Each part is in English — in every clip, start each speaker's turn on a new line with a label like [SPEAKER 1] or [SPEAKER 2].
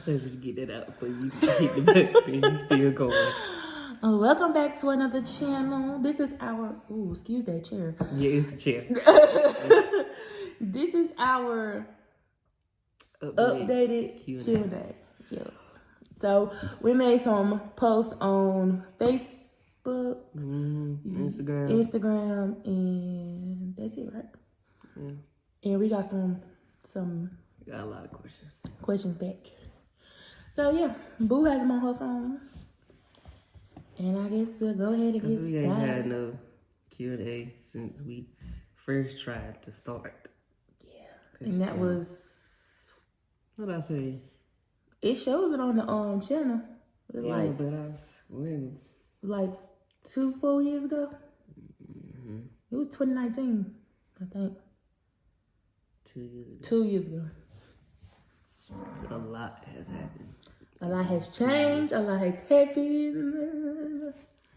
[SPEAKER 1] said you get that out for you. Hit the button and you still going.
[SPEAKER 2] Welcome back to another channel. This is our excuse that chair.
[SPEAKER 1] Yeah, it's the chair.
[SPEAKER 2] This is our updated Q&A. Yeah. So we made some posts on Facebook, Instagram, and that's it, right?
[SPEAKER 1] Yeah.
[SPEAKER 2] And we got some
[SPEAKER 1] We got a lot of
[SPEAKER 2] questions back. So yeah, Boo has them on her phone. And I guess we'll go ahead and get started.
[SPEAKER 1] We ain't had no Q&A since we first tried to start.
[SPEAKER 2] Yeah. And that was...
[SPEAKER 1] What did I say?
[SPEAKER 2] It shows it on the channel.
[SPEAKER 1] Yeah, but I was... When?
[SPEAKER 2] Like 2-4 years ago?
[SPEAKER 1] Mm-hmm.
[SPEAKER 2] It was 2019, I think.
[SPEAKER 1] 2 years ago.
[SPEAKER 2] 2 years ago.
[SPEAKER 1] So a lot has happened.
[SPEAKER 2] A lot has changed. A lot has happened.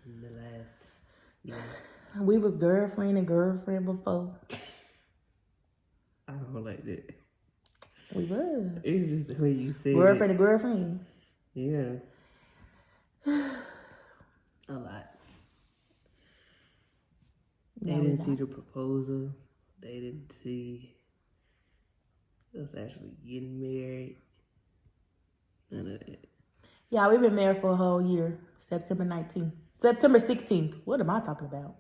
[SPEAKER 1] In the last year.
[SPEAKER 2] We was girlfriend and girlfriend before.
[SPEAKER 1] I don't like that.
[SPEAKER 2] We was.
[SPEAKER 1] It's just the way you say
[SPEAKER 2] girlfriend and girlfriend.
[SPEAKER 1] Yeah. A lot. They didn't see the proposal. They didn't see us actually getting married. None of that.
[SPEAKER 2] Yeah, we've been married for a whole year. September 19th. September 16th. What am I talking about?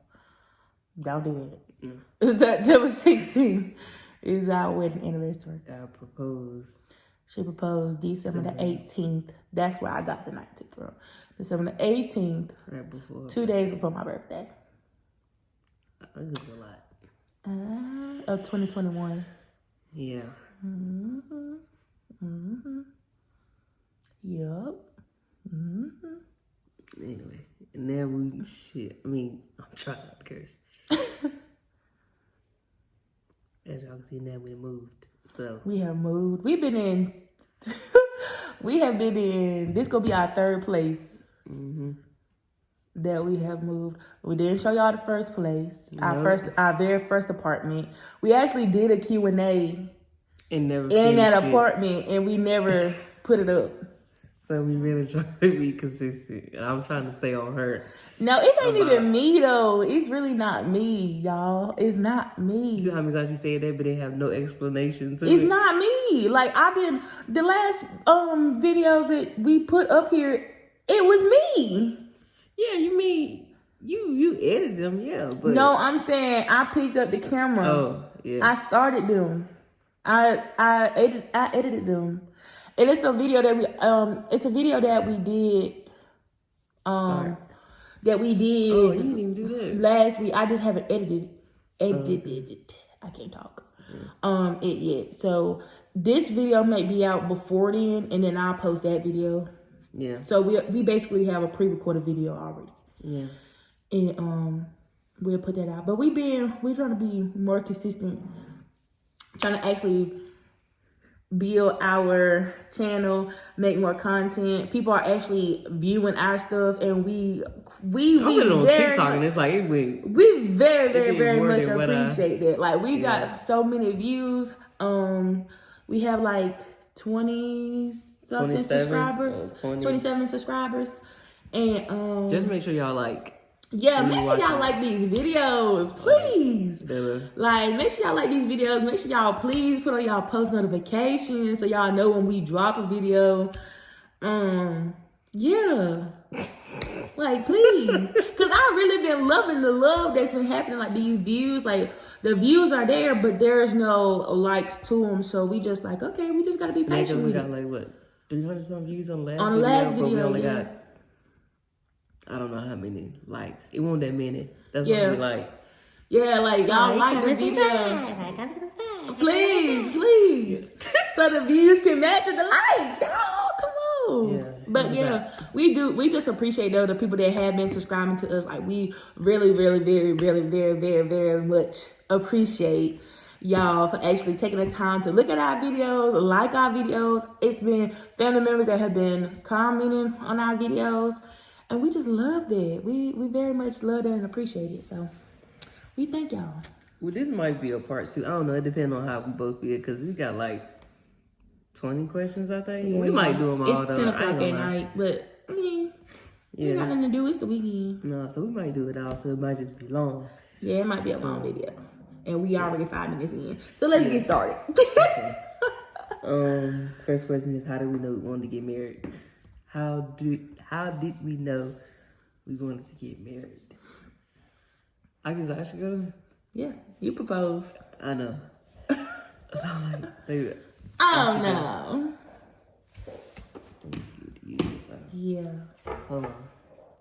[SPEAKER 2] Don't do it.
[SPEAKER 1] No.
[SPEAKER 2] September 16th is our wedding anniversary.
[SPEAKER 1] I proposed.
[SPEAKER 2] She proposed December the 18th. That's where I got the 19th from. December the 18th.
[SPEAKER 1] Right before.
[SPEAKER 2] 2 days before my birthday.
[SPEAKER 1] It was a lot.
[SPEAKER 2] Of 2021.
[SPEAKER 1] Yeah.
[SPEAKER 2] Mm-hmm. Mm-hmm. Yup. Mm-hmm.
[SPEAKER 1] Anyway, and now I'm trying not to curse. As y'all can see, now we moved. So
[SPEAKER 2] we have moved. We have been in, this gonna be our third place that we have moved. We didn't show y'all the first place, our very first apartment. We actually did a Q&A in that apartment, and we never put it up.
[SPEAKER 1] So we really try to be consistent. I'm trying to stay on her.
[SPEAKER 2] No, it ain't even me though. It's really not me, y'all. It's not me.
[SPEAKER 1] You see how many times she said that, but they have no explanation to it?
[SPEAKER 2] It's not me. Like the last videos that we put up here, it was me.
[SPEAKER 1] Yeah, you mean you edited them, yeah. But
[SPEAKER 2] no, I'm saying I picked up the camera.
[SPEAKER 1] Oh, yeah.
[SPEAKER 2] I started them. I edited them. And it's a video that we did that we did
[SPEAKER 1] Oh, you didn't even do that.
[SPEAKER 2] last week. I just haven't edited it. I can't talk. It yet. So this video may be out before then, and then I'll post that video.
[SPEAKER 1] Yeah.
[SPEAKER 2] So we basically have a pre-recorded video already.
[SPEAKER 1] Yeah.
[SPEAKER 2] And we'll put that out. But we're trying to be more consistent, trying to actually build our channel, make more content. People are actually viewing our stuff, and we
[SPEAKER 1] I've been on TikTok, and it's like
[SPEAKER 2] we very much appreciate that. Like we got so many views. We have like 20-something subscribers, 27 subscribers, and
[SPEAKER 1] just make sure y'all like.
[SPEAKER 2] Yeah, make sure y'all like these videos, please. Like, make sure y'all like these videos. Make sure y'all please put on y'all post notifications so y'all know when we drop a video. Yeah. Like, please. Because I've really been loving the love that's been happening. Like, these views, like, the views are there, but there's no likes to them. So we just like, okay, we just got to be patient with it.
[SPEAKER 1] We got like, what, 300-some views on the
[SPEAKER 2] last video?
[SPEAKER 1] We only got, I don't know how many likes. It wasn't that many. That's what we like.
[SPEAKER 2] Yeah, like y'all like the video. Please. So the views can match with the likes. Oh, come on. Yeah, but we just appreciate though the people that have been subscribing to us. Like we really, very much appreciate y'all for actually taking the time to look at our videos, like our videos. It's been family members that have been commenting on our videos. And we just love that. We very much love that and appreciate it. So we thank y'all.
[SPEAKER 1] Well, this might be a part 2. I don't know. It depends on how we both feel, because we got like 20 questions, I think.
[SPEAKER 2] Yeah,
[SPEAKER 1] we might do them all.
[SPEAKER 2] It's 10 o'clock at night, but I mean, we got nothing to do. It's the weekend.
[SPEAKER 1] No, so we might do it all. So it might just be long.
[SPEAKER 2] Yeah, it might be a long video, and we already 5 minutes in. So let's get started.
[SPEAKER 1] First question is, how did we know we wanted to get married? How did we know we wanted to get married? I guess I should go.
[SPEAKER 2] Yeah, you proposed.
[SPEAKER 1] I know. So like, maybe
[SPEAKER 2] I don't know.
[SPEAKER 1] Let me see what to use.
[SPEAKER 2] Yeah.
[SPEAKER 1] Hold on.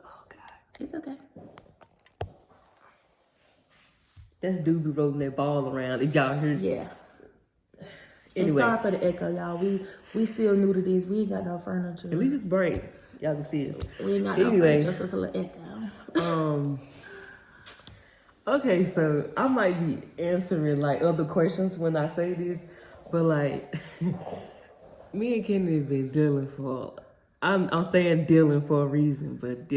[SPEAKER 1] Oh God.
[SPEAKER 2] It's okay.
[SPEAKER 1] That's dude be rolling that ball around. If y'all heard.
[SPEAKER 2] Yeah.
[SPEAKER 1] Anyway.
[SPEAKER 2] And sorry for the echo, y'all. We still new to this. We ain't got no furniture.
[SPEAKER 1] At least it's bright. Y'all can see it.
[SPEAKER 2] We ain't got no furniture, just a little echo.
[SPEAKER 1] Okay, so I might be answering like other questions when I say this, but like me and Kennedy have been dealing for I'm saying dealing for a reason, but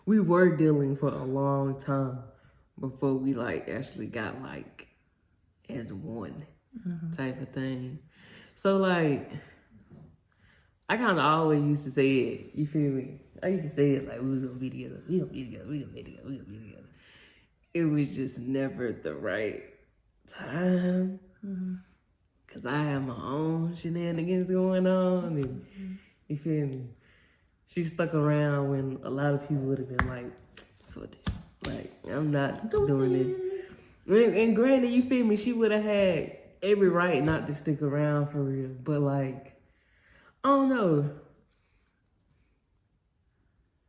[SPEAKER 1] we were dealing for a long time before we like actually got like as one type of thing. So like I kinda always used to say it, you feel me? I used to say it like we was gonna be together, we gonna be together, we gonna be together, we gonna be together. It was just never the right time. Cause I have my own shenanigans going on, and you feel me? She stuck around when a lot of people would have been like, "Fuck this! Like, I'm not doing this." And granted, you feel me? She would have had every right not to stick around for real, but like, I don't know.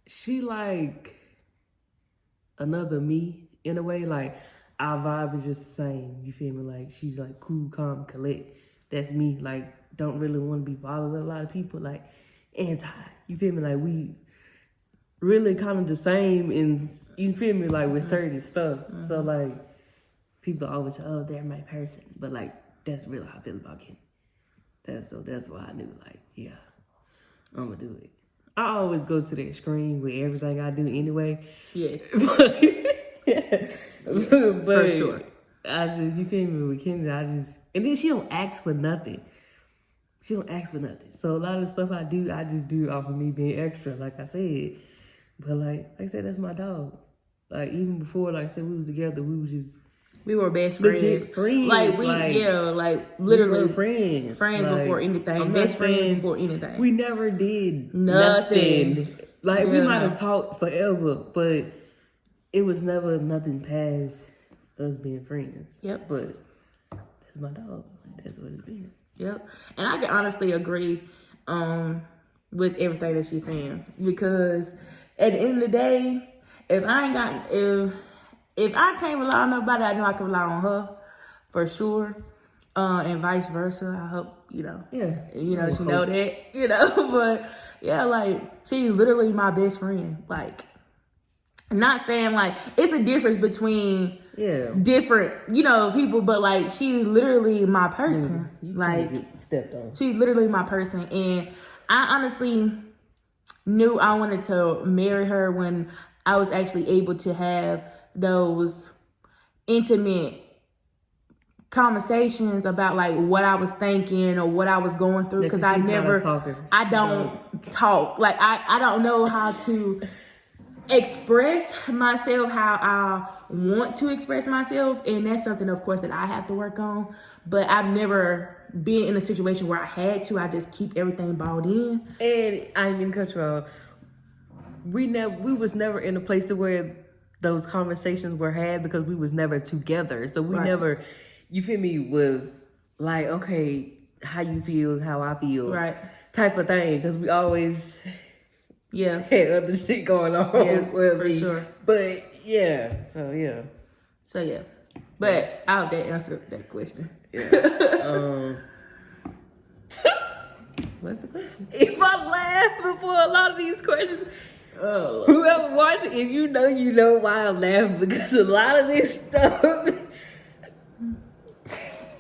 [SPEAKER 1] She like another me. In a way, like, our vibe is just the same. You feel me? Like, she's like cool, calm, collect. That's me. Like, don't really want to be bothered with a lot of people. Like, anti. You feel me? Like, we really kind of the same in, you feel me? Like, with certain stuff. So, like, people always say, oh, they're my person. But, like, that's really how I feel about Kenny. That's why I knew, like, yeah, I'm going to do it. I always go to the extreme with everything I do anyway.
[SPEAKER 2] Yes.
[SPEAKER 1] Yeah.
[SPEAKER 2] Yes,
[SPEAKER 1] but
[SPEAKER 2] for sure.
[SPEAKER 1] I just, you feel me, with Kendra, and then she don't ask for nothing. She don't ask for nothing. So a lot of the stuff I do, I just do off of me being extra, like I said. But like I said, that's my dog. Like even before, like I said, we was together, we
[SPEAKER 2] were best friends. Like literally
[SPEAKER 1] we were friends.
[SPEAKER 2] Friends
[SPEAKER 1] like,
[SPEAKER 2] before anything. Best friends before anything.
[SPEAKER 1] We never did
[SPEAKER 2] nothing.
[SPEAKER 1] Like we might have talked forever, but it was never nothing past us being friends.
[SPEAKER 2] Yep.
[SPEAKER 1] But that's my dog. That's what it's been.
[SPEAKER 2] Yep. And I can honestly agree with everything that she's saying. Because at the end of the day, if I can't rely on nobody, I know I can rely on her for sure. And vice versa. I hope,
[SPEAKER 1] Yeah.
[SPEAKER 2] She know that, but yeah, like she's literally my best friend. Like, not saying like it's a difference between different, people, but like she's literally my person. Like
[SPEAKER 1] stepped on.
[SPEAKER 2] She's literally my person, and I honestly knew I wanted to marry her when I was actually able to have those intimate conversations about like what I was thinking or what I was going through, because I don't talk. Like I don't know how to express myself how I want to express myself, and that's something of course that I have to work on. But I've never been in a situation where I had to. I just keep everything balled in.
[SPEAKER 1] And I mean, control. We was never in a place to where those conversations were had, because we was never together. So we never, you feel me, was like, okay, how you feel, how I feel, type of thing. Because we always had other shit going on.
[SPEAKER 2] For sure.
[SPEAKER 1] But so yeah.
[SPEAKER 2] But I hope that answered that question. What's the question?
[SPEAKER 1] If I laugh before a lot of these questions, whoever watching, if you know why I'm laughing, because a lot of this stuff.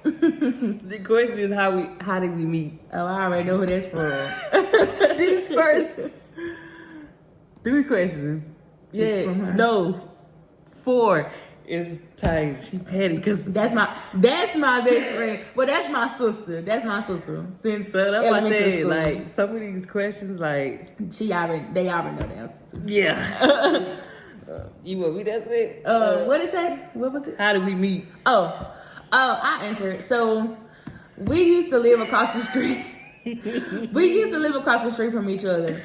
[SPEAKER 1] The question is how did we meet?
[SPEAKER 2] Oh, I already know who that's from.
[SPEAKER 1] These first 3 questions. Yeah, no, 4. is tight. She petty because
[SPEAKER 2] That's my best friend. Well, that's my sister. That's my sister. Since
[SPEAKER 1] so that's what I
[SPEAKER 2] elementary
[SPEAKER 1] said.
[SPEAKER 2] school.
[SPEAKER 1] Like some of these questions, like
[SPEAKER 2] they already know the answer to.
[SPEAKER 1] yeah. You want me to answer it?
[SPEAKER 2] What did it say? What was it?
[SPEAKER 1] How did we meet?
[SPEAKER 2] Oh, I answered. So we used to live across the street. We used to live across the street from each other.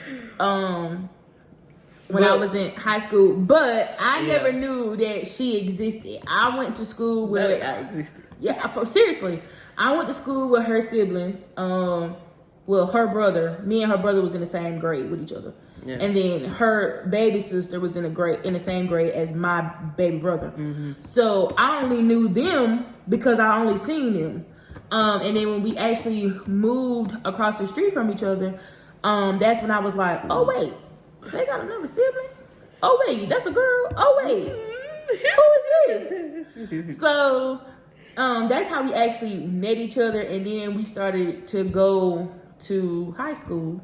[SPEAKER 2] When I was in high school, but I never knew that she existed. I went to school with
[SPEAKER 1] I existed.
[SPEAKER 2] Yeah, seriously. I went to school with her siblings. Well, her brother. Me and her brother was in the same grade with each other. Yeah. And then her baby sister was in the same grade as my baby brother. Mm-hmm. So I only knew them because I only seen them. And then when we actually moved across the street from each other, that's when I was like, oh wait, they got another sibling? Oh wait, that's a girl? Oh wait, who is this? So that's how we actually met each other, and then we started to go to high school.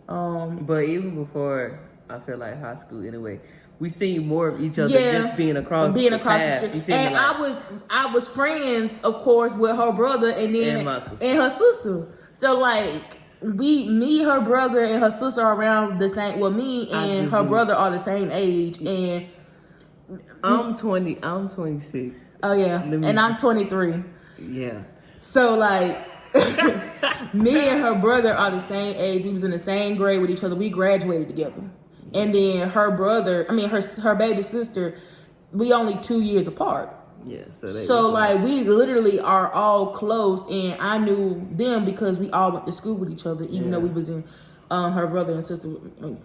[SPEAKER 1] But even before, I feel like high school anyway, we seen more of each other just being across the street.
[SPEAKER 2] And I was friends, of course, with her brother and then and her sister. So like me, her brother, and her sister are around the same. Well, me and her brother are the same age, and
[SPEAKER 1] I'm 20. I'm 26.
[SPEAKER 2] Oh yeah, and I'm 23.
[SPEAKER 1] Yeah. So
[SPEAKER 2] like. Me and her brother are the same age. We was in the same grade with each other. We graduated together. And then her baby sister, we only 2 years apart.
[SPEAKER 1] Yeah.
[SPEAKER 2] So like we literally are all close, and I knew them because we all went to school with each other, even though we was in her brother and sister.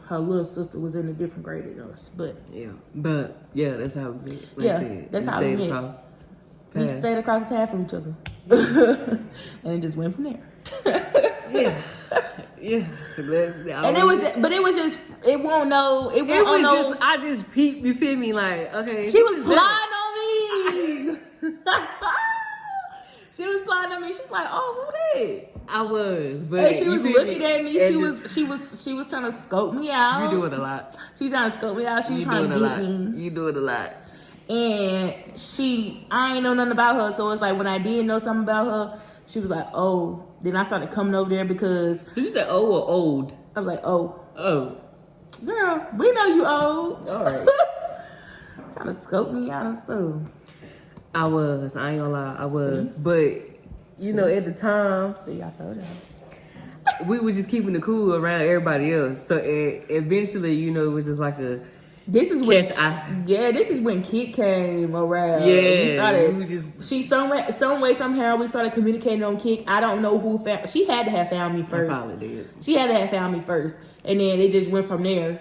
[SPEAKER 2] Her little sister was in a different grade than us. But
[SPEAKER 1] that's how we met.
[SPEAKER 2] That's how we met. We stayed across the path from each other. And it just went from there.
[SPEAKER 1] Yeah.
[SPEAKER 2] And I just peeped, you feel me? Like, okay. She was plotting on me. She was plotting on me. She was like, oh, who that?
[SPEAKER 1] I was, but
[SPEAKER 2] and she was looking at me. She was trying to scope me out.
[SPEAKER 1] You doing a lot.
[SPEAKER 2] She was trying to scope me out. She was trying to get me.
[SPEAKER 1] You doing a lot.
[SPEAKER 2] And I ain't know nothing about her. So it's like when I did know something about her, she was like, oh. Then I started coming over there because.
[SPEAKER 1] Did you say oh or old?
[SPEAKER 2] I was like, oh.
[SPEAKER 1] Oh.
[SPEAKER 2] Girl, we know you old.
[SPEAKER 1] All right.
[SPEAKER 2] Trying to scope me out and stuff.
[SPEAKER 1] I ain't gonna lie, I was. See? But, you know, at the time.
[SPEAKER 2] See, I told you.
[SPEAKER 1] We were just keeping it cool around everybody else. So eventually, you know, it was just like a.
[SPEAKER 2] This is when Kit came around.
[SPEAKER 1] Yeah,
[SPEAKER 2] we started. Some way, somehow, we started communicating on Kit. I don't know who found. She had to have found me first.
[SPEAKER 1] I probably did.
[SPEAKER 2] She had to have found me first, and then it just went from there.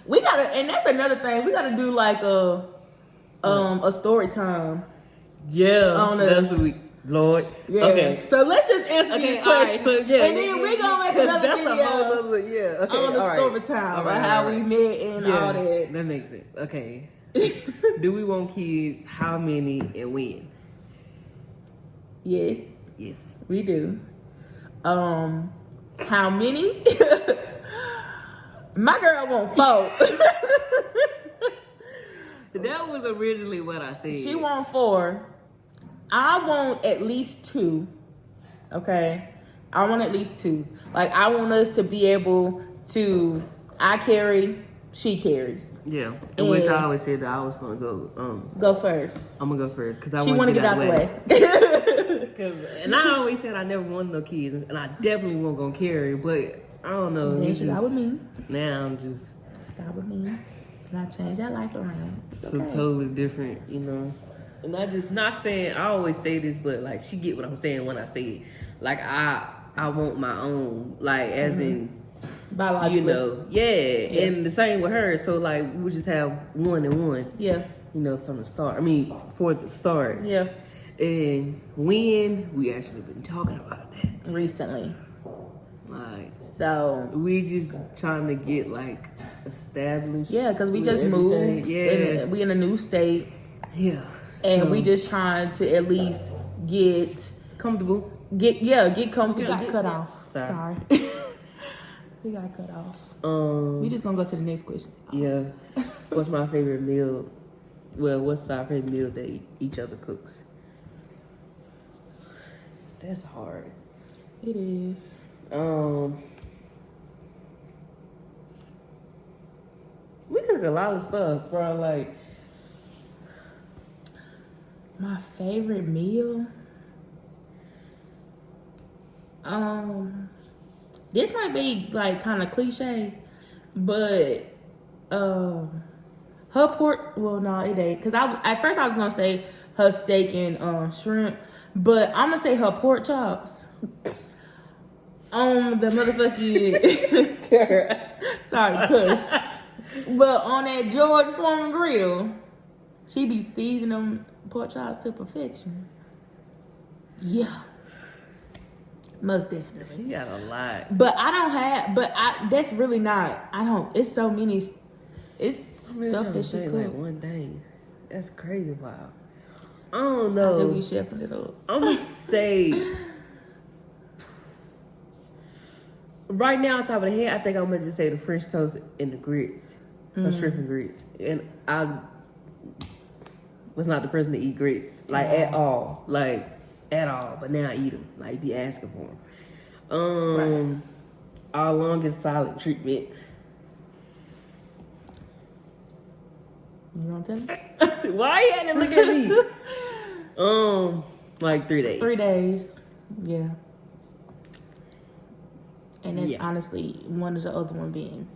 [SPEAKER 2] We gotta, and that's another thing. We gotta do like a story time.
[SPEAKER 1] Yeah, that's what we. Lord.
[SPEAKER 2] Yeah. Okay. So let's just answer these questions. Right, so and then we're gonna make another video on the story time about how we met and all that.
[SPEAKER 1] That makes sense. Okay. Do we want kids? How many and when?
[SPEAKER 2] Yes, we do. How many? My girl want 4.
[SPEAKER 1] That was originally what I said.
[SPEAKER 2] She want 4. I want at least 2. Okay? I want at least 2. Like, I want us to be able to, I carry, she carries.
[SPEAKER 1] Yeah. And which I always said that I was going to
[SPEAKER 2] go first.
[SPEAKER 1] I'm going to go first. Because
[SPEAKER 2] she want to get out the way.
[SPEAKER 1] And I always said I never wanted no kids. And I definitely wasn't going to carry. But, I don't know.
[SPEAKER 2] Then she got with me.
[SPEAKER 1] Now I'm just.
[SPEAKER 2] She got with me. And I changed that life around.
[SPEAKER 1] It's okay. Totally different, you know. And I just not saying, I always say this, but like she get what I'm saying when I say it. Like I want my own, like as in
[SPEAKER 2] biologically,
[SPEAKER 1] you know, yeah. And the same with her. So like we just have 1 and 1.
[SPEAKER 2] Yeah.
[SPEAKER 1] You know, from the start. I mean, for the start.
[SPEAKER 2] Yeah.
[SPEAKER 1] And when we actually been talking about that
[SPEAKER 2] recently.
[SPEAKER 1] Like
[SPEAKER 2] so
[SPEAKER 1] we just trying to get like established.
[SPEAKER 2] Yeah, because we just moved.
[SPEAKER 1] Yeah.
[SPEAKER 2] We in a new state.
[SPEAKER 1] Yeah.
[SPEAKER 2] And we just trying to at least get
[SPEAKER 1] comfortable.
[SPEAKER 2] Get comfortable. We got cut off. Sorry. We got cut off. We just gonna go to the next question.
[SPEAKER 1] Yeah. What's my favorite meal? Well, what's our favorite meal that each other cooks? That's hard.
[SPEAKER 2] It is.
[SPEAKER 1] We cook a lot of stuff, bro. Like,
[SPEAKER 2] my favorite meal. This might be like kind of cliche, but her pork. Well, no, it ain't. Cause at first I was gonna say her steak and shrimp, but I'm gonna say her pork chops. On the motherfucking sorry, cuss. But on that George Foreman grill, she be seasoning them pork chops to perfection. Yeah. Most definitely.
[SPEAKER 1] you got a lot.
[SPEAKER 2] But that's really not, it's so many, it's stuff that she cook.
[SPEAKER 1] Like one thing. That's crazy. Wow. I don't know.
[SPEAKER 2] How do we shepherd it up?
[SPEAKER 1] I'm gonna say, right now on top of the head, I think I'm gonna just say the French toast and the grits. Or shrimp and grits. And I was not the person to eat grits. Like, at all. Like, at all. But now I eat them. Like, be asking for them.
[SPEAKER 2] Right.
[SPEAKER 1] Our longest silent treatment.
[SPEAKER 2] You gonna tell me?
[SPEAKER 1] Why you had to look at me? Like 3 days.
[SPEAKER 2] 3 days. Yeah. And that's honestly one of the other one being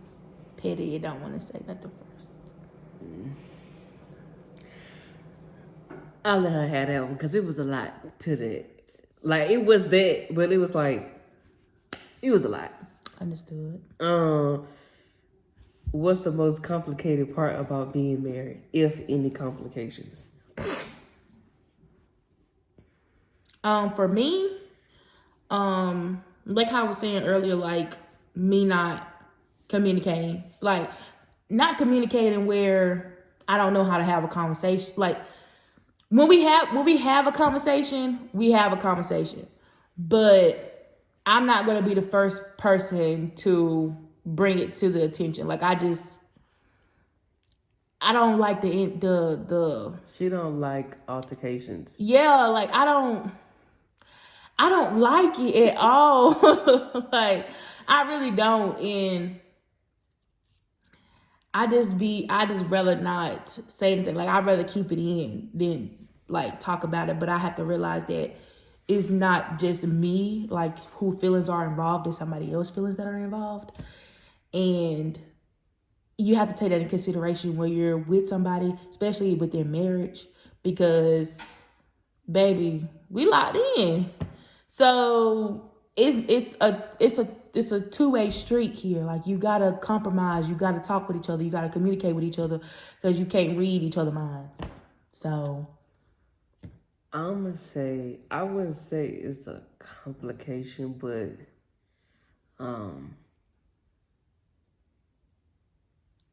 [SPEAKER 2] petty. You don't want to say nothing first.
[SPEAKER 1] I'll let her have that one because it was a lot to that. Like, it was that, but it was like, it was a lot.
[SPEAKER 2] Understood.
[SPEAKER 1] What's the most complicated part about being married, if any complications?
[SPEAKER 2] For me, like how I was saying earlier, like me not communicating, like not communicating where I don't know how to have a conversation. Like when we have a conversation, we have a conversation, but I'm not going to be the first person to bring it to the attention. Like I don't like the.
[SPEAKER 1] She don't like altercations.
[SPEAKER 2] Yeah, like I don't like it at all. Like I really don't, and I just rather not say anything. Like I'd rather keep it in than like talk about it. But I have to realize that it's not just me, like who feelings are involved, it's somebody else's feelings that are involved. And you have to take that in consideration when you're with somebody, especially within marriage, because baby, we locked in. So it's a two-way street here. Like you gotta compromise, you gotta talk with each other, you gotta communicate with each other, because you can't read each other's minds. So
[SPEAKER 1] I wouldn't say it's a complication, but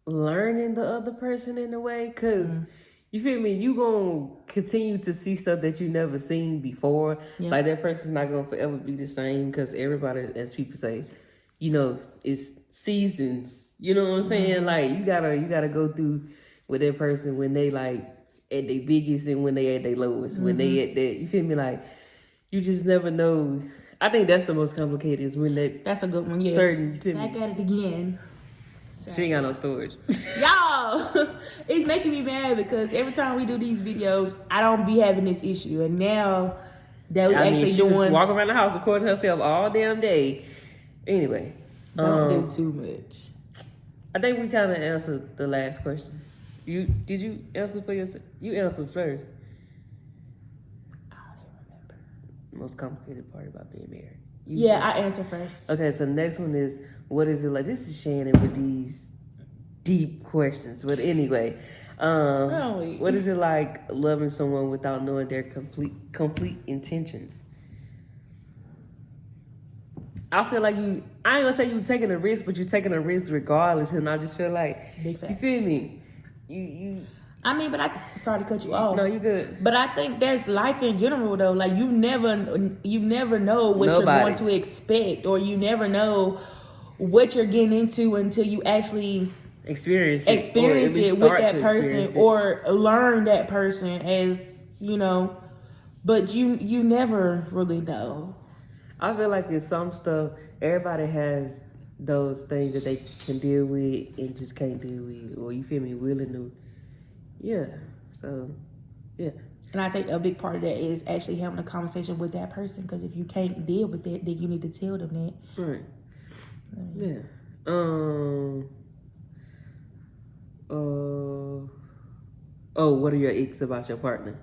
[SPEAKER 1] learning the other person in a way, because you feel me, you gonna continue to see stuff that you never seen before. Yep. Like that person's not gonna forever be the same, because everybody, as people say, you know, it's seasons. You know what I'm saying? Like you gotta go through with that person when they like at their biggest and when they at their lowest. When they at that, you feel me? Like you just never know. I think that's the most complicated, is when that's
[SPEAKER 2] a good one. Yes.
[SPEAKER 1] Certain.
[SPEAKER 2] Back at it again.
[SPEAKER 1] She ain't got no storage.
[SPEAKER 2] Y'all, it's making me mad because every time we do these videos, I don't be having this issue. And now that we
[SPEAKER 1] she was walking around the house recording herself all damn day. Anyway.
[SPEAKER 2] Don't do too much.
[SPEAKER 1] I think we kind of answered the last question. Did you answer for yourself? You answered first.
[SPEAKER 2] I don't even remember.
[SPEAKER 1] Most complicated part about being married.
[SPEAKER 2] I answered first.
[SPEAKER 1] Okay, so the next one is, what is it like? This is Shannon with these deep questions. But anyway, what is it like loving someone without knowing their complete intentions? I feel like I ain't gonna say you taking a risk, but you're taking a risk regardless. And I just feel like, you feel me?
[SPEAKER 2] I mean, but sorry to cut you off.
[SPEAKER 1] No, you good.
[SPEAKER 2] But I think that's life in general, though. Like you never know what you're going to expect, or you never know what you're getting into until you actually
[SPEAKER 1] experience
[SPEAKER 2] it with that person or learn that person as, you know, but you never really know.
[SPEAKER 1] I feel like it's some stuff, everybody has those things that they can deal with and just can't deal with, or you feel me, willing to, yeah. So, yeah.
[SPEAKER 2] And I think a big part of that is actually having a conversation with that person, because if you can't deal with it, then you need to tell them that.
[SPEAKER 1] Right. Yeah. What are your icks about your partner?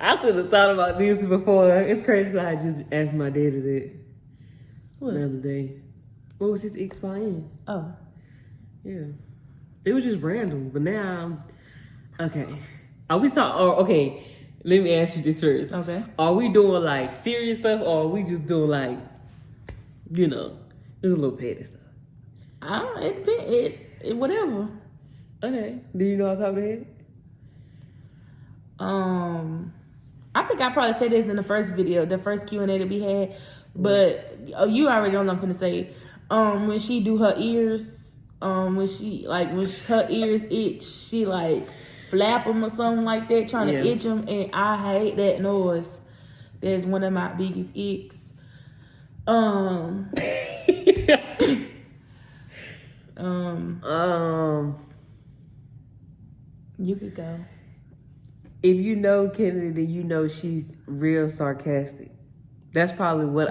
[SPEAKER 1] I should have thought about this before. It's crazy that I just asked my daddy that the other day. What was his icks about him?
[SPEAKER 2] Oh.
[SPEAKER 1] Yeah. It was just random, but now okay. Are we talking? Okay, let me ask you this first.
[SPEAKER 2] Okay.
[SPEAKER 1] Are we doing like serious stuff, or are we just doing like, you know, just a little petty stuff?
[SPEAKER 2] It whatever.
[SPEAKER 1] Okay. Do you know off the top of the head?
[SPEAKER 2] I think I probably said this in the first video, the first Q&A that we had, but you already know what I'm finna say. When she do her ears, when her ears itch, she like flap them or something like that, trying to itch them, and I hate that noise. That's one of my biggest icks. You could go.
[SPEAKER 1] If you know Kennedy, then you know she's real sarcastic. That's probably what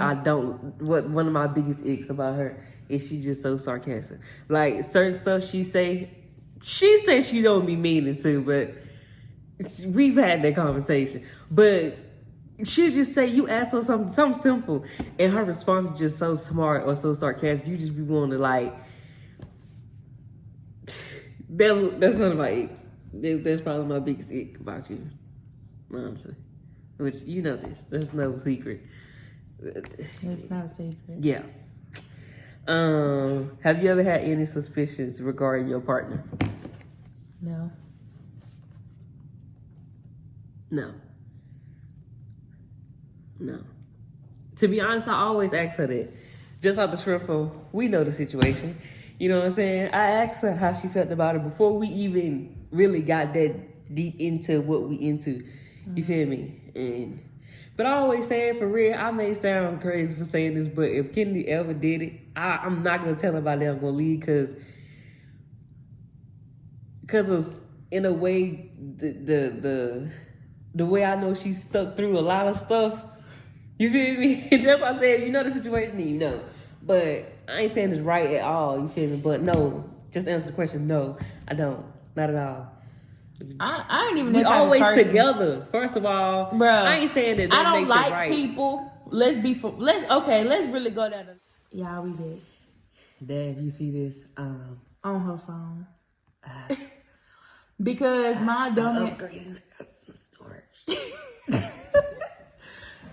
[SPEAKER 1] one of my biggest icks about her is she just so sarcastic. Like certain stuff she says she don't be meaning to, but we've had that conversation. But she'll just say, you ask her something simple, and her response is just so smart or so sarcastic. You just be wanting to like, that's one of my icks. That's probably my biggest ick about you, honestly. Which, you know this. That's no secret.
[SPEAKER 2] It's not a secret.
[SPEAKER 1] Yeah. Have you ever had any suspicions regarding your partner?
[SPEAKER 2] No.
[SPEAKER 1] No. To be honest, I always ask her that. Just out the shrimp of, we know the situation. You know what I'm saying? I asked her how she felt about it before we even really got that deep into what we into. You feel me? But I always say it for real. I may sound crazy for saying this, but if Kennedy ever did it, I'm not gonna tell nobody I'm gonna leave because of, in a way, the way I know she's stuck through a lot of stuff. You feel me? That's why I said, you know the situation, you know. But I ain't saying it's right at all, you feel me? But no, just answer the question, no, I don't. Not at all.
[SPEAKER 2] I ain't even
[SPEAKER 1] we always together. First of all,
[SPEAKER 2] bro,
[SPEAKER 1] I ain't saying that
[SPEAKER 2] I don't
[SPEAKER 1] makes
[SPEAKER 2] like
[SPEAKER 1] it right.
[SPEAKER 2] people. Let's really go down the... Yeah, we did.
[SPEAKER 1] Dad, you see this?
[SPEAKER 2] On her phone. Because my dumb
[SPEAKER 1] upgrading, I got some storage.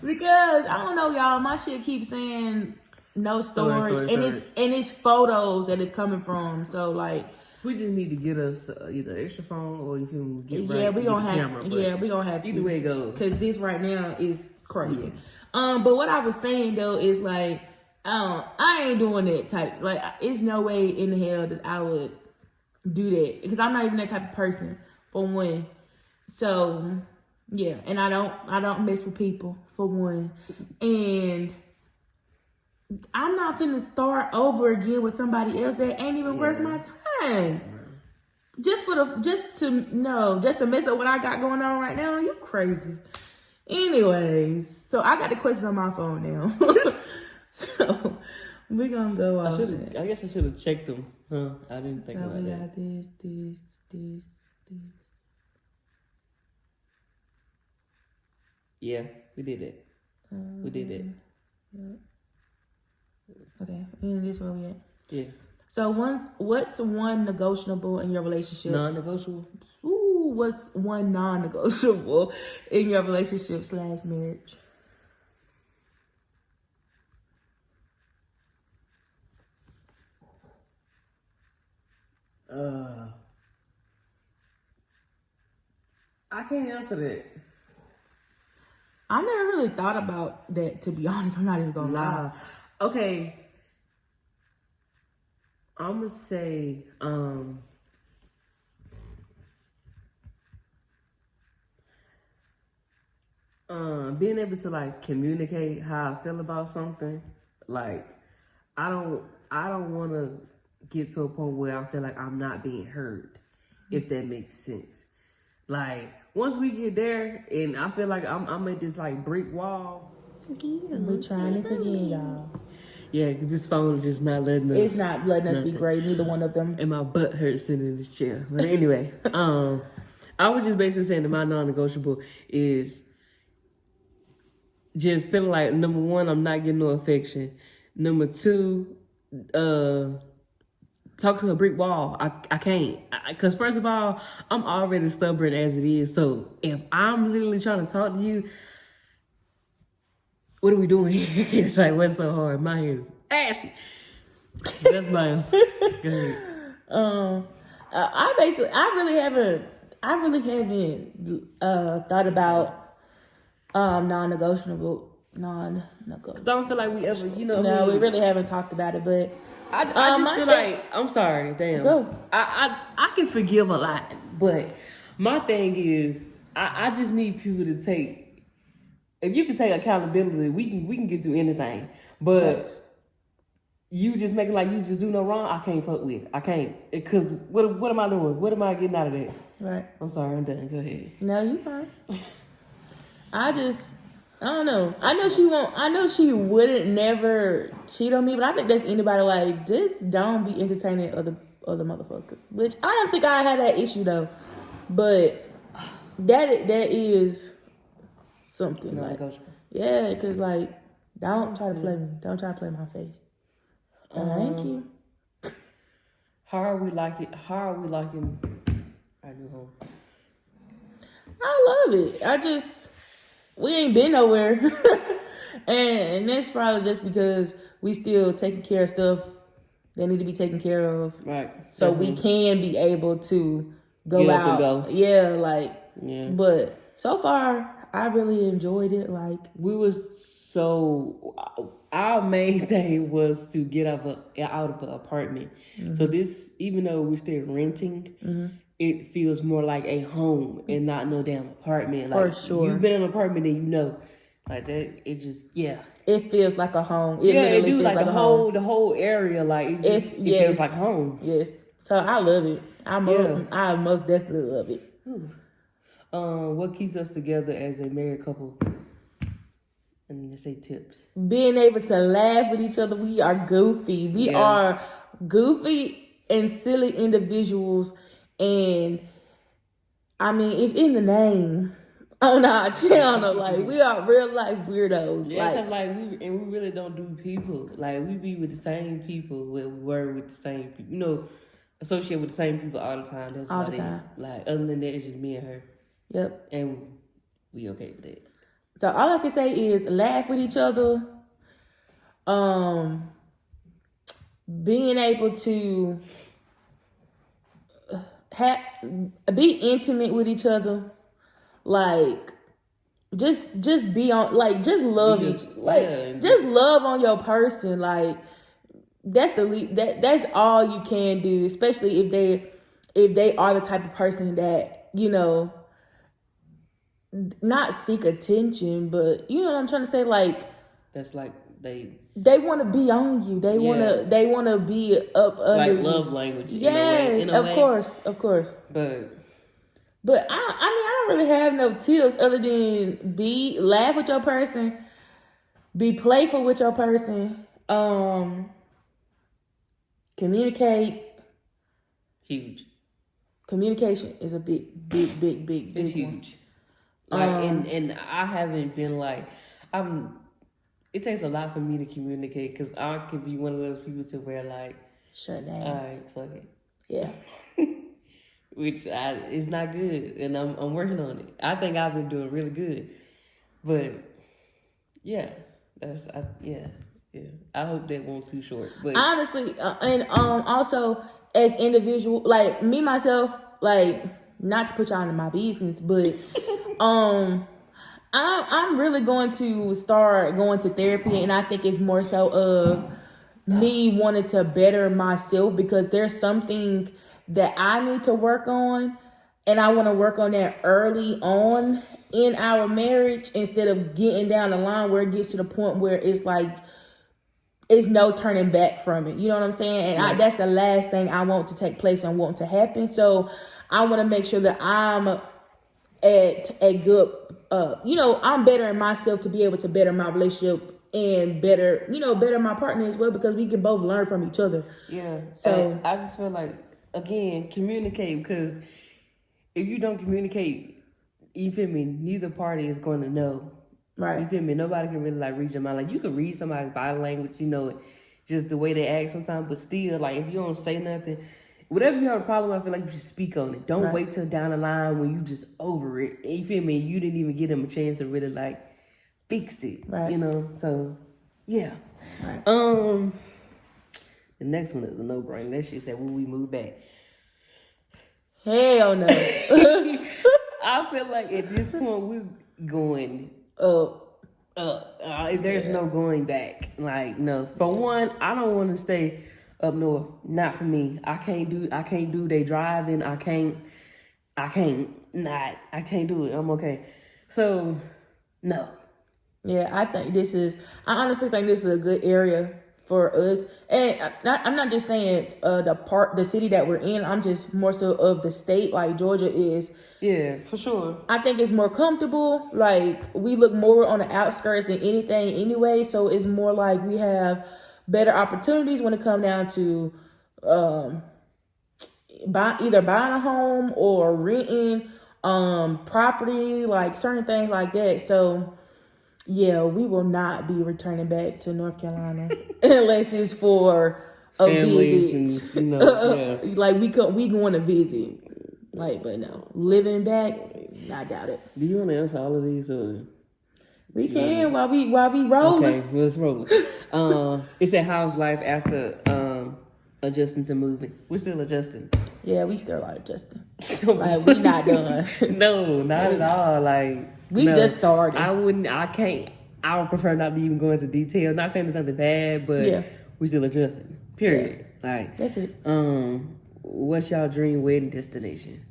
[SPEAKER 2] Because I don't know, y'all, my shit keeps saying no storage. And it's photos that it's coming from. So like,
[SPEAKER 1] we just need to get us either an extra phone or you can get
[SPEAKER 2] we gonna have to.
[SPEAKER 1] Either way it goes.
[SPEAKER 2] Because this right now is crazy. Yeah. But what I was saying though is like, I ain't doing that type. Like, it's no way in the hell that I would do that because I'm not even that type of person for one. So yeah, and I don't mess with people for one, and I'm not finna start over again with somebody else that ain't even worth my time. Just to mess up what I got going on right now. You crazy. Anyways, so I got the questions on my phone now. So we gonna go off.
[SPEAKER 1] I guess I should have checked them. Huh? I didn't think about that. So we got
[SPEAKER 2] this.
[SPEAKER 1] Yeah, we did it. We did it.
[SPEAKER 2] Yeah. Okay, and this where we at?
[SPEAKER 1] Yeah. So
[SPEAKER 2] what's one negotiable in your relationship?
[SPEAKER 1] Non-negotiable?
[SPEAKER 2] Ooh, what's one non-negotiable in your relationship / marriage?
[SPEAKER 1] I can't answer that.
[SPEAKER 2] I never really thought about that, to be honest. I'm not even gonna lie.
[SPEAKER 1] Okay. I'm gonna say, being able to like communicate how I feel about something. Like, I don't want to get to a point where I feel like I'm not being heard, if that makes sense. Like, once we get there, and I feel like I'm at this like brick wall.
[SPEAKER 2] We're trying this again, y'all.
[SPEAKER 1] Yeah, because this phone is just not letting us.
[SPEAKER 2] It's not letting us be great, neither one of them.
[SPEAKER 1] And my butt hurts sitting in this chair. But anyway, I was just basically saying that my non-negotiable is just feeling like, number one, I'm not getting no affection. Number two, talk to a brick wall. I can't. Because first of all, I'm already stubborn as it is. So if I'm literally trying to talk to you, what are we doing here? It's like, what's so hard? Mine is ashy. That's my answer. Go ahead.
[SPEAKER 2] I really haven't thought about non-negotiable.
[SPEAKER 1] I don't feel like we ever,
[SPEAKER 2] No, we really haven't talked about it, but
[SPEAKER 1] I just feel like, I'm sorry, damn.
[SPEAKER 2] Go.
[SPEAKER 1] I can forgive a lot, but my thing is, I just need people to take. If you can take accountability, we can get through anything. But you just making like you just do no wrong, I can't fuck with. I can't, because what am I doing? What am I getting out of that?
[SPEAKER 2] Right.
[SPEAKER 1] I'm sorry, I'm done. Go ahead.
[SPEAKER 2] No, you fine. I don't know. I know she wouldn't never cheat on me, but I think that's anybody like, just don't be entertaining other motherfuckers. Which I don't think I had that issue though. But that is something like, yeah, because like, don't try to play me. Don't try to play my face. Thank you.
[SPEAKER 1] How are we liking our new home?
[SPEAKER 2] I love it. We ain't been nowhere. and that's probably just because we still taking care of stuff that need to be taken care of.
[SPEAKER 1] Right.
[SPEAKER 2] So we can be able to go out.
[SPEAKER 1] Go.
[SPEAKER 2] Yeah,
[SPEAKER 1] yeah.
[SPEAKER 2] But so far, I really enjoyed it. Like,
[SPEAKER 1] our main thing was to get out of an apartment. Mm-hmm. So this, even though we're still renting, mm-hmm. it feels more like a home and not no damn apartment. Like,
[SPEAKER 2] for sure.
[SPEAKER 1] You've been in an apartment and you know, like that. It just, yeah.
[SPEAKER 2] It feels like a home.
[SPEAKER 1] It do like the whole area. Like it feels like home.
[SPEAKER 2] Yes. So I love it. I most definitely love it.
[SPEAKER 1] What keeps us together as a married couple? And let's say tips. Being
[SPEAKER 2] able to laugh with each other. We are goofy. We are goofy and silly individuals. And I mean, it's in the name on our channel. Like, we are real life weirdos.
[SPEAKER 1] Yeah, because we really don't do people. Like, we be with the same people. We were with the same people. Associate with the same people all the time. That's all the time. Like, other than that, it's just me and her.
[SPEAKER 2] Yep.
[SPEAKER 1] And we okay with that.
[SPEAKER 2] So all I can say is laugh with each other. Being able to be intimate with each other. Like, just be on, like, just love just love on your person. Like, that's all you can do, especially if they are the type of person that, not seek attention, but you know what I'm trying to say, like,
[SPEAKER 1] that's like they
[SPEAKER 2] want to be on you. They want to be up under
[SPEAKER 1] like love language.
[SPEAKER 2] Yeah, in a way. Of course. But I don't really have no tips other than laugh with your person, be playful with your person, communicate.
[SPEAKER 1] Huge.
[SPEAKER 2] Communication is a big
[SPEAKER 1] it's huge.
[SPEAKER 2] One.
[SPEAKER 1] Like, and I haven't been like, it takes a lot for me to communicate, because I could be one of those people to where like,
[SPEAKER 2] shut down.
[SPEAKER 1] All right, fuck it.
[SPEAKER 2] Yeah.
[SPEAKER 1] Which is not good, and I'm working on it. I think I've been doing really good, but yeah, I hope that won't too short. But honestly,
[SPEAKER 2] and also as individual, like me myself, like, not to put y'all in my business, but I'm really going to start going to therapy, and I think it's more so of me wanting to better myself, because there's something that I need to work on, and I want to work on that early on in our marriage instead of getting down the line where it gets to the point where it's like it's no turning back from it. You know what I'm saying? And that's the last thing I want to take place and want to happen. So I want to make sure that I'm at a good, I'm bettering myself to be able to better my relationship and better my partner as well, because we can both learn from each other.
[SPEAKER 1] Yeah.
[SPEAKER 2] So
[SPEAKER 1] I just feel like, again, communicate, because if you don't communicate, you feel me, neither party is going to know.
[SPEAKER 2] Right.
[SPEAKER 1] You feel me? Nobody can really like read your mind. Like, you can read somebody's body language, just the way they act sometimes, but still, like, if you don't say nothing, whatever you have a problem, I feel like you should speak on it. Don't wait till down the line when you just over it. And you feel me? You didn't even give them a chance to really like fix it.
[SPEAKER 2] Right.
[SPEAKER 1] So yeah.
[SPEAKER 2] Right.
[SPEAKER 1] The next one is a no-brainer. That shit said, when we move back.
[SPEAKER 2] Hell no.
[SPEAKER 1] I feel like at this point we're going up. There's no going back. Like, no. For one, I don't want to stay up north. Not for me. I can't do they driving. I can't do it. I'm okay. So no.
[SPEAKER 2] Yeah, I honestly think this is a good area for us. And I'm not just saying the city that we're in. I'm just more so of the state, like Georgia is.
[SPEAKER 1] Yeah, for sure.
[SPEAKER 2] I think it's more comfortable. Like, we look more on the outskirts than anything anyway. So it's more like we have better opportunities when it comes down to either buying a home or renting property, like certain things like that. So yeah, we will not be returning back to North Carolina unless it's for a visit.
[SPEAKER 1] And,
[SPEAKER 2] like we going to visit. Like, but no, living back, I doubt it.
[SPEAKER 1] Do you want to answer all of these? Or?
[SPEAKER 2] We can while we rolling.
[SPEAKER 1] Okay, let's roll. It said, how's life after adjusting to moving? We're still adjusting.
[SPEAKER 2] Yeah, we still are adjusting. Like, we not done.
[SPEAKER 1] No, not at all. Like,
[SPEAKER 2] we just started.
[SPEAKER 1] I would prefer not to even go into detail. Not saying there's nothing bad, but we still adjusting. Period.
[SPEAKER 2] Yeah.
[SPEAKER 1] Like,
[SPEAKER 2] that's it.
[SPEAKER 1] What's y'all dream wedding destination?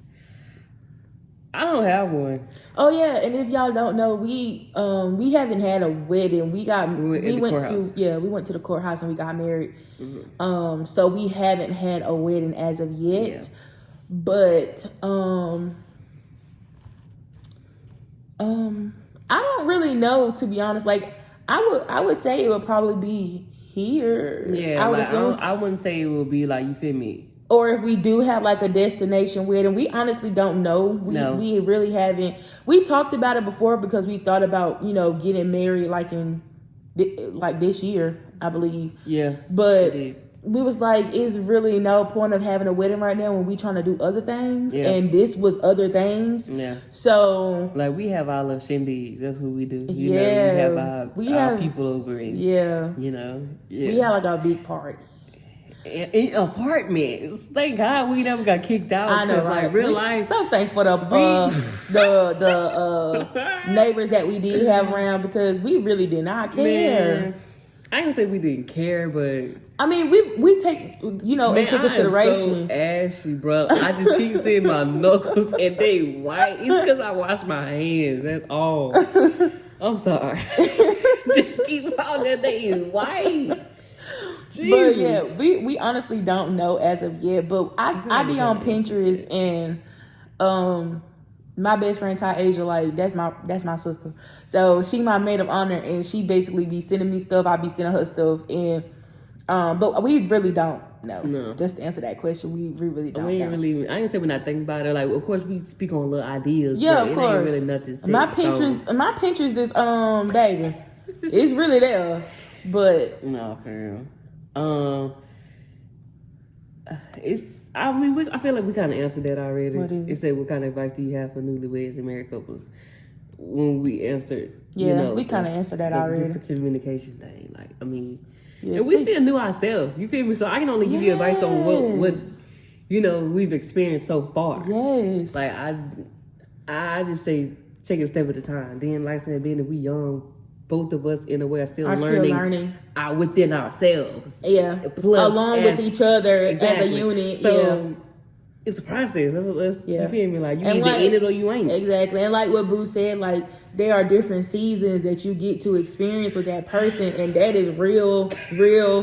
[SPEAKER 1] I don't have one.
[SPEAKER 2] Oh yeah, and if y'all don't know, we haven't had a wedding. We went to the courthouse and we got married. Mm-hmm. So we haven't had a wedding as of yet. Yeah. But I don't really know, to be honest. Like, I would say it would probably be here.
[SPEAKER 1] Yeah, I would assume. I wouldn't say it would be like, you feel me?
[SPEAKER 2] Or if we do have like a destination wedding, we honestly don't know. We really haven't. We talked about it before because we thought about, getting married like this year, I believe. Yeah. But we was like, it's really no point of having a wedding right now when we trying to do other things. Yeah. And this was other things. Yeah. So
[SPEAKER 1] like, we have our little shindigs. That's what we do. We have our people over and we have like a big party. In apartments. Thank God we never got kicked out.
[SPEAKER 2] I know, right?
[SPEAKER 1] Like, real life.
[SPEAKER 2] So thankful for the neighbors that we did have around, because we really did not care.
[SPEAKER 1] Man, I ain't gonna say we didn't care, but
[SPEAKER 2] I mean, we take into consideration.
[SPEAKER 1] So ashy, bro. I just keep seeing my knuckles and they white. It's because I wash my hands. That's all. I'm sorry. Just keep calling that they is white. Jesus.
[SPEAKER 2] But yeah, we honestly don't know as of yet. But I be on Pinterest, and my best friend Ty-Asia, like, that's my sister. So she my maid of honor, and she basically be sending me stuff. I be sending her stuff, and but we really don't know. No. Just to answer that question, we really don't.
[SPEAKER 1] I ain't gonna say we're not thinking about it. Like, of course we speak on little ideas.
[SPEAKER 2] Yeah,
[SPEAKER 1] but
[SPEAKER 2] of course.
[SPEAKER 1] It ain't really nothing.
[SPEAKER 2] My Pinterest is baby, it's really there, but
[SPEAKER 1] no, for real. I feel like we kind of answered that already.
[SPEAKER 2] What is it?
[SPEAKER 1] It said, what kind of advice do you have for newlyweds and married couples? When we answered,
[SPEAKER 2] we kind of answered that already.
[SPEAKER 1] Just a communication thing. Like, I mean, and we still knew ourselves. You feel me? So I can only give you advice on what's we've experienced so far.
[SPEAKER 2] Yes.
[SPEAKER 1] Like, I just say take it a step at a time. Then, like I said, being that we young, both of us in a way are still
[SPEAKER 2] Are still
[SPEAKER 1] learning,
[SPEAKER 2] learning.
[SPEAKER 1] Within ourselves.
[SPEAKER 2] Yeah.
[SPEAKER 1] Plus,
[SPEAKER 2] along with each other as a unit.
[SPEAKER 1] So it's a process. You feel me? Like you either in it or you ain't.
[SPEAKER 2] Exactly. And like what Boo said, like there are different seasons that you get to experience with that person, and that is real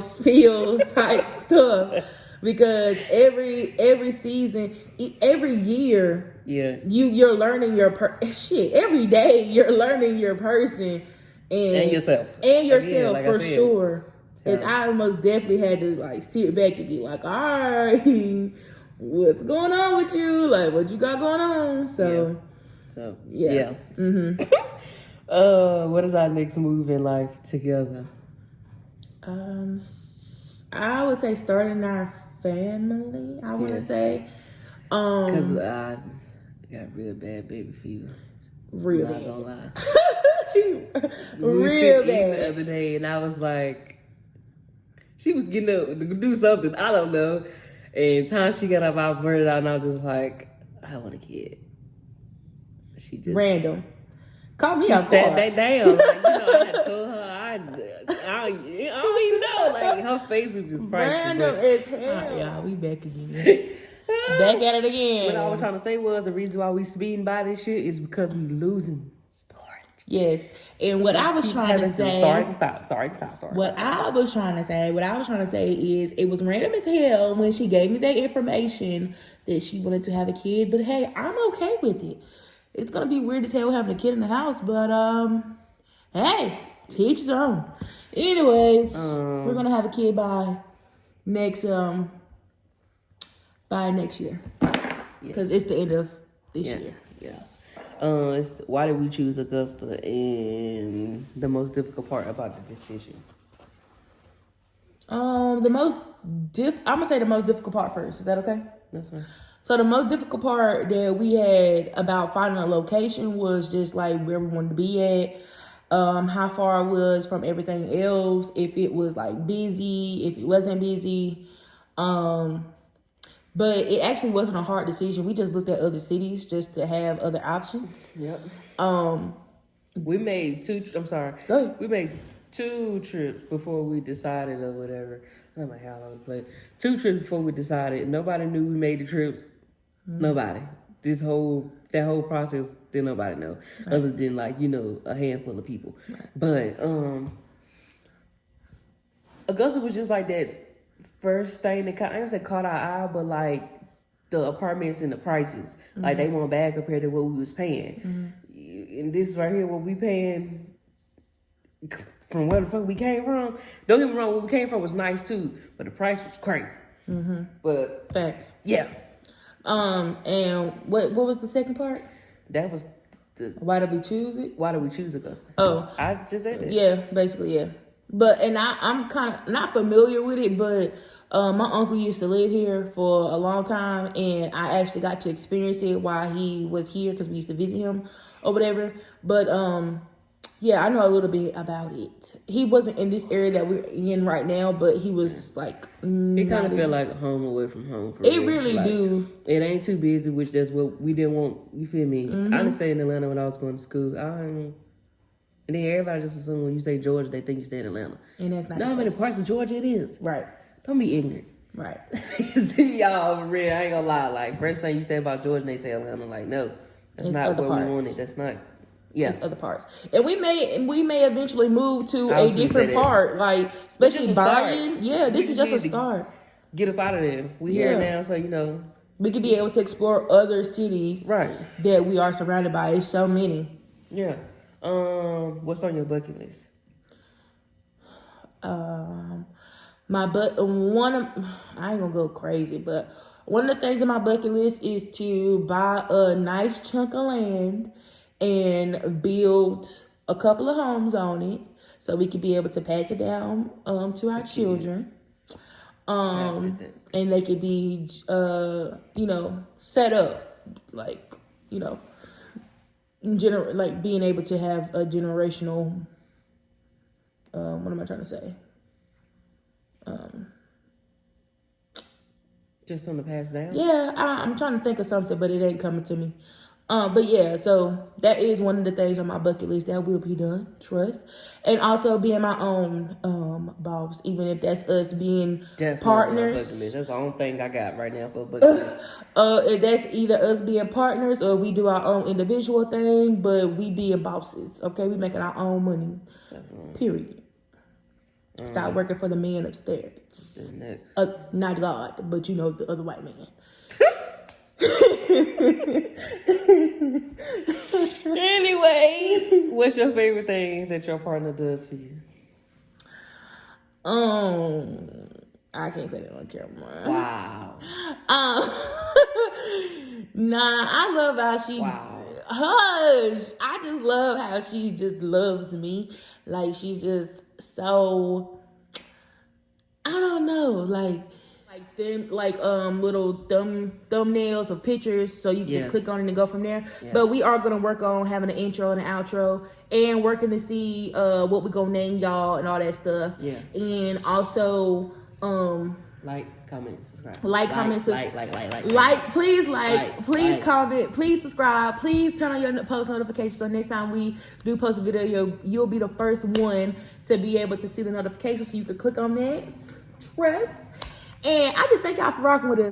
[SPEAKER 2] spill type stuff. Because every season, every year, you're learning every day you're learning your person
[SPEAKER 1] and yourself
[SPEAKER 2] again, like for
[SPEAKER 1] I said.
[SPEAKER 2] sure. Because I almost definitely had to like sit back and be like, all right, what's going on with you? Like, what you got going on? So yeah. Mm-hmm.
[SPEAKER 1] What is our next move in life together?
[SPEAKER 2] I would say starting our family. I want to say,
[SPEAKER 1] because I got real bad baby fever.
[SPEAKER 2] Real
[SPEAKER 1] I'm
[SPEAKER 2] bad.
[SPEAKER 1] not gonna lie.
[SPEAKER 2] Real bad.
[SPEAKER 1] The other day, and I was like, she was getting up to do something. I don't know. And time she got up, I blurted out, and I was just like, I want a kid. She just
[SPEAKER 2] random. Call me
[SPEAKER 1] out. Sat back down. Like, I had told her I don't even know. Like her face was just priceless.
[SPEAKER 2] Random as hell. Yeah, we back again. Back at it again.
[SPEAKER 1] What I was trying to say was the reason why we speeding by this shit is because we losing storage.
[SPEAKER 2] Yes, and what I was trying to say.
[SPEAKER 1] Sorry.
[SPEAKER 2] What I was trying to say is it was random as hell when she gave me that information that she wanted to have a kid. But hey, I'm okay with it. It's gonna be weird as hell having a kid in the house, but hey, to each his own. Anyways, we're gonna have a kid by next year, because it's the end of this year.
[SPEAKER 1] Yeah. Why did we choose Augusta, and the most difficult part about the decision?
[SPEAKER 2] I'm gonna say the most difficult part first. Is that okay?
[SPEAKER 1] That's fine.
[SPEAKER 2] So the most difficult part that we had about finding a location was just like where we wanted to be at, how far it was from everything else, if it was like busy, if it wasn't busy. But it actually wasn't a hard decision. We just looked at other cities just to have other options.
[SPEAKER 1] Yep. We made two. I'm sorry.
[SPEAKER 2] Go ahead.
[SPEAKER 1] We made 2 trips before we decided or whatever. I don't know how long we played. 2 trips before we decided. Nobody knew we made the trips. Mm-hmm. Nobody. That whole process, didn't nobody know, right, other than like a handful of people. Right. But Augusta was just like that first thing that I ain't say caught our eye, but like the apartments and the prices, mm-hmm, like they weren't bad compared to what we was paying. Mm-hmm. And this right here, what we paying from where the fuck we came from. Don't get me wrong, where we came from was nice too, but the price was crazy. Mm-hmm. But
[SPEAKER 2] facts.
[SPEAKER 1] Yeah.
[SPEAKER 2] And what was the second part?
[SPEAKER 1] That was
[SPEAKER 2] why did we choose it?
[SPEAKER 1] Why did we choose Augusta?
[SPEAKER 2] Oh,
[SPEAKER 1] I just said that.
[SPEAKER 2] Yeah, basically, yeah. But I'm kind of not familiar with it, but my uncle used to live here for a long time, and I actually got to experience it while he was here because we used to visit him or whatever. But yeah, I know a little bit about it. He wasn't in this area that we're in right now, but he was like.
[SPEAKER 1] It kind of felt like home away from home.
[SPEAKER 2] It really do.
[SPEAKER 1] It ain't too busy, which that's what we didn't want. You feel me? Mm-hmm. I didn't stay in Atlanta when I was going to school. And then everybody just assume when you say Georgia, they think you stay in Atlanta.
[SPEAKER 2] And that's not.
[SPEAKER 1] How many parts of Georgia it is?
[SPEAKER 2] Right.
[SPEAKER 1] Don't be ignorant.
[SPEAKER 2] Right.
[SPEAKER 1] See, y'all, real. I ain't gonna lie. Like first thing you say about Georgia, they say Atlanta. Like no, that's not where we want it. That's not. Yeah,
[SPEAKER 2] it's other parts, and we may eventually move to a different part, like especially buying. Yeah, this is just a start.
[SPEAKER 1] Get up out of there. We here now, so
[SPEAKER 2] we could be able to explore other cities, right? That we are surrounded by. It's so many.
[SPEAKER 1] Yeah. What's on your bucket list?
[SPEAKER 2] I ain't gonna go crazy, but one of the things on my bucket list is to buy a nice chunk of land and build a couple of homes on it so we could be able to pass it down to our children. And they could be set up like, like being able to have a generational what am I trying to say?
[SPEAKER 1] Just on the pass down?
[SPEAKER 2] Yeah, I'm trying to think of something, but it ain't coming to me. But yeah, so that is one of the things on my bucket list that will be done. Trust. And also being my own boss, even if that's us being
[SPEAKER 1] Definitely
[SPEAKER 2] partners.
[SPEAKER 1] That's the only thing I got right now for a bucket list.
[SPEAKER 2] If that's either us being partners or we do our own individual thing, but we being bosses. Okay, we making our own money.
[SPEAKER 1] Definitely.
[SPEAKER 2] Period. Stop working for the man upstairs.
[SPEAKER 1] Next.
[SPEAKER 2] Not God, but you know, the other white man.
[SPEAKER 1] Anyway, what's your favorite thing that your partner does for you?
[SPEAKER 2] I can't say that on camera.
[SPEAKER 1] Wow.
[SPEAKER 2] Nah, I love how she hush. I just love how she just loves me. Like she's just so, I don't know, like them, little thumbnails of pictures, so you can just click on it and go from there. Yeah. But we are gonna work on having an intro and an outro, and working to see what we gonna name y'all and all that stuff. Yeah. And also
[SPEAKER 1] like, comment, subscribe.
[SPEAKER 2] Please comment, please subscribe, please turn on your post notifications so next time we do post a video, you'll be the first one to be able to see the notifications, so you can click on that. Trust. And I just thank y'all for rocking with us.